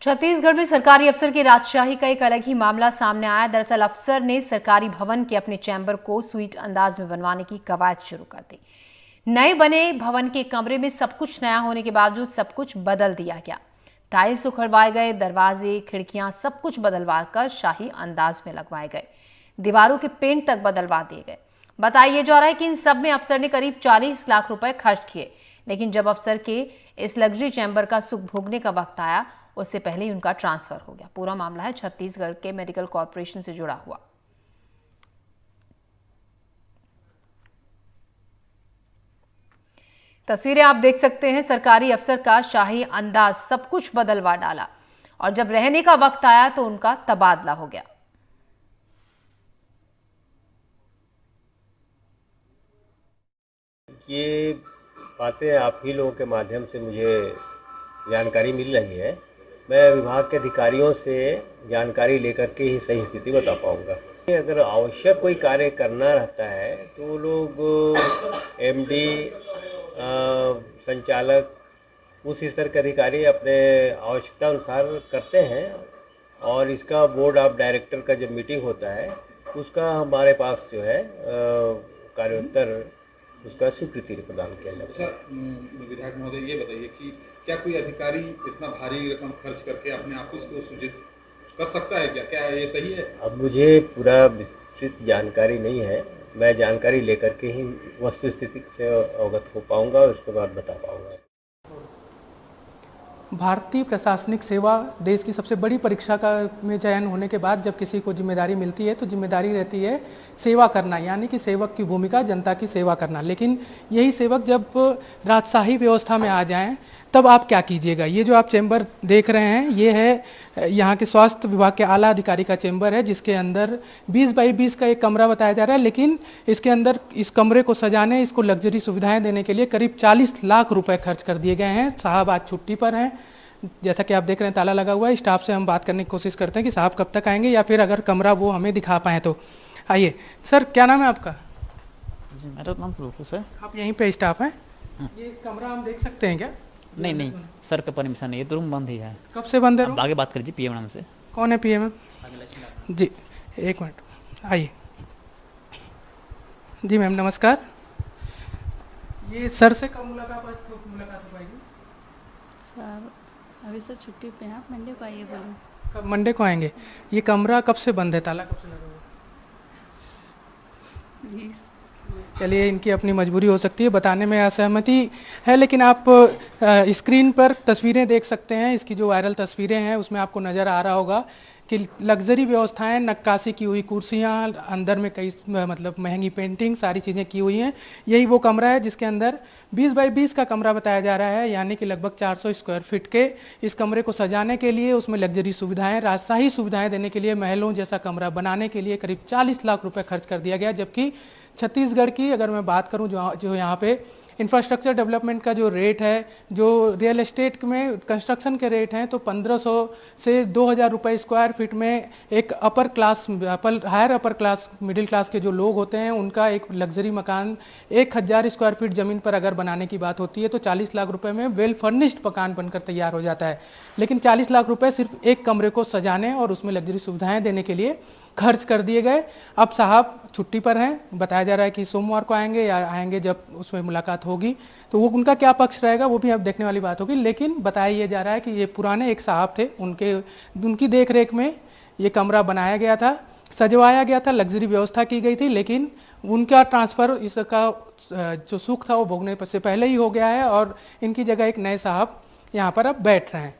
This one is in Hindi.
छत्तीसगढ़ में सरकारी अफसर की राजशाही का एक अलग ही मामला सामने आया। दरअसल अफसर ने सरकारी भवन के अपने चैम्बर को स्वीट अंदाज में बनवाने की कवायद शुरू कर दी। नए बने भवन के कमरे में सब कुछ नया होने के बावजूद सब कुछ बदल दिया गया। टाइल्स उखड़वाए गए, दरवाजे, खिड़कियां सब कुछ बदलवा कर शाही अंदाज में लगवाए गए। दीवारों के पेंट तक बदलवा दिए गए। बताया जा रहा है कि इन सब में अफसर ने करीब 40 लाख रुपए खर्च किए, लेकिन जब अफसर के इस लग्जरी चैम्बर का सुख भोगने का वक्त आया, उससे पहले ही उनका ट्रांसफर हो गया। पूरा मामला है छत्तीसगढ़ के मेडिकल कॉर्पोरेशन से जुड़ा हुआ। तस्वीरें आप देख सकते हैं। सरकारी अफसर का शाही अंदाज सब कुछ बदलवा डाला और जब रहने का वक्त आया तो उनका तबादला हो गया। ये बातें आप ही लोगों के माध्यम से मुझे जानकारी मिल रही है। मैं विभाग के अधिकारियों से जानकारी लेकर के ही सही स्थिति बता पाऊंगा। अगर आवश्यक कोई कार्य करना रहता है तो वो लोग एमडी, संचालक, उस स्तर के अधिकारी अपने आवश्यकता अनुसार करते हैं और इसका बोर्ड ऑफ डायरेक्टर का जब मीटिंग होता है उसका हमारे पास जो है कार्योत्तर उसका स्वीकृति प्रदान किया जाता है। विधायक महोदय, ये बताइए कि क्या कोई अधिकारी इतना भारी रकम खर्च करके अपने आप को सृजित कर सकता है? क्या ये सही है? अब मुझे पूरा विस्तृत जानकारी नहीं है। मैं जानकारी लेकर के ही वस्तु स्थिति से अवगत हो पाऊंगा और उसके बाद बता पाऊंगा। भारतीय प्रशासनिक सेवा देश की सबसे बड़ी परीक्षा का में चयन होने के बाद जब किसी को जिम्मेदारी मिलती है तो जिम्मेदारी रहती है सेवा करना, यानी कि सेवक की भूमिका जनता की सेवा करना। लेकिन यही सेवक जब राजशाही व्यवस्था में आ जाएं तब आप क्या कीजिएगा। ये जो आप चैम्बर देख रहे हैं ये है यहाँ के स्वास्थ्य विभाग के आला अधिकारी का चैम्बर है, जिसके अंदर 20 बाई 20 का एक कमरा बताया जा रहा है। लेकिन इसके अंदर इस कमरे को सजाने, इसको लग्जरी सुविधाएं देने के लिए करीब 40 लाख रुपए खर्च कर दिए गए हैं। साहब आज छुट्टी पर हैं, जैसा कि आप देख रहे हैं ताला लगा हुआ है। स्टाफ से हम बात करने की कोशिश करते हैं कि साहब कब तक आएंगे या फिर अगर कमरा वो हमें दिखा पाएँ तो। आइए सर, क्या नाम है आपका? जी, मेरा नाम रूपस है। आप यहीं पे स्टाफ हैं? ये कमरा हम देख सकते हैं क्या? नहीं सर का परमिशन नहीं, ये तो रूम बंद ही है। कब से बंद है? आगे बात करिए पीएम मैडम से। कौन है पीएम? जी एक मिनट, आइए। जी मैम नमस्कार। ये सर से कब मुलाकात हो पाएगी? सर अभी सर छुट्टी पे हैं, आप मंडे को आइए बोले। कब मंडे को आएंगे? ये कमरा कब से बंद है, ताला कब से लगा हुआ? चलिए, इनकी अपनी मजबूरी हो सकती है, बताने में असहमति है, लेकिन आप स्क्रीन पर तस्वीरें देख सकते हैं। इसकी जो वायरल तस्वीरें हैं उसमें आपको नज़र आ रहा होगा कि लग्जरी व्यवस्थाएं, नक्काशी की हुई कुर्सियां, अंदर में कई मतलब महंगी पेंटिंग, सारी चीज़ें की हुई हैं। यही वो कमरा है जिसके अंदर 20 बाई 20 का कमरा बताया जा रहा है, यानी कि लगभग 400 स्क्वायर फीट के इस कमरे को सजाने के लिए, उसमें लग्जरी सुविधाएं, राजशाही सुविधाएं देने के लिए, महलों जैसा कमरा बनाने के लिए करीब 40 लाख रुपये खर्च कर दिया गया। जबकि छत्तीसगढ़ की अगर मैं बात करूं, जो यहाँ पे इंफ्रास्ट्रक्चर डेवलपमेंट का जो रेट है, जो रियल एस्टेट में कंस्ट्रक्शन के रेट हैं, तो 1500 से 2000 रुपये स्क्वायर फीट में एक higher upper class, middle class के जो लोग होते हैं उनका एक लग्जरी मकान 1000 स्क्वायर फीट ज़मीन पर अगर बनाने की बात होती है तो 40 लाख रुपए में वेल फर्निश्ड मकान बनकर तैयार हो जाता है। लेकिन 40 लाख रुपए सिर्फ एक कमरे को सजाने और उसमें लग्जरी सुविधाएँ देने के लिए खर्च कर दिए गए। अब साहब छुट्टी पर हैं, बताया जा रहा है कि सोमवार को आएंगे या आएंगे जब उसमें मुलाकात होगी, तो वो उनका क्या पक्ष रहेगा वो भी अब देखने वाली बात होगी। लेकिन बताया ये जा रहा है कि ये पुराने एक साहब थे, उनकी देख रेख में ये कमरा बनाया गया था, सजवाया गया था, लग्जरी व्यवस्था की गई थी, लेकिन उनका ट्रांसफ़र, इसका जो सुख था वो भोगने से पहले ही हो गया है और इनकी जगह एक नए साहब यहाँ पर अब बैठ रहे हैं।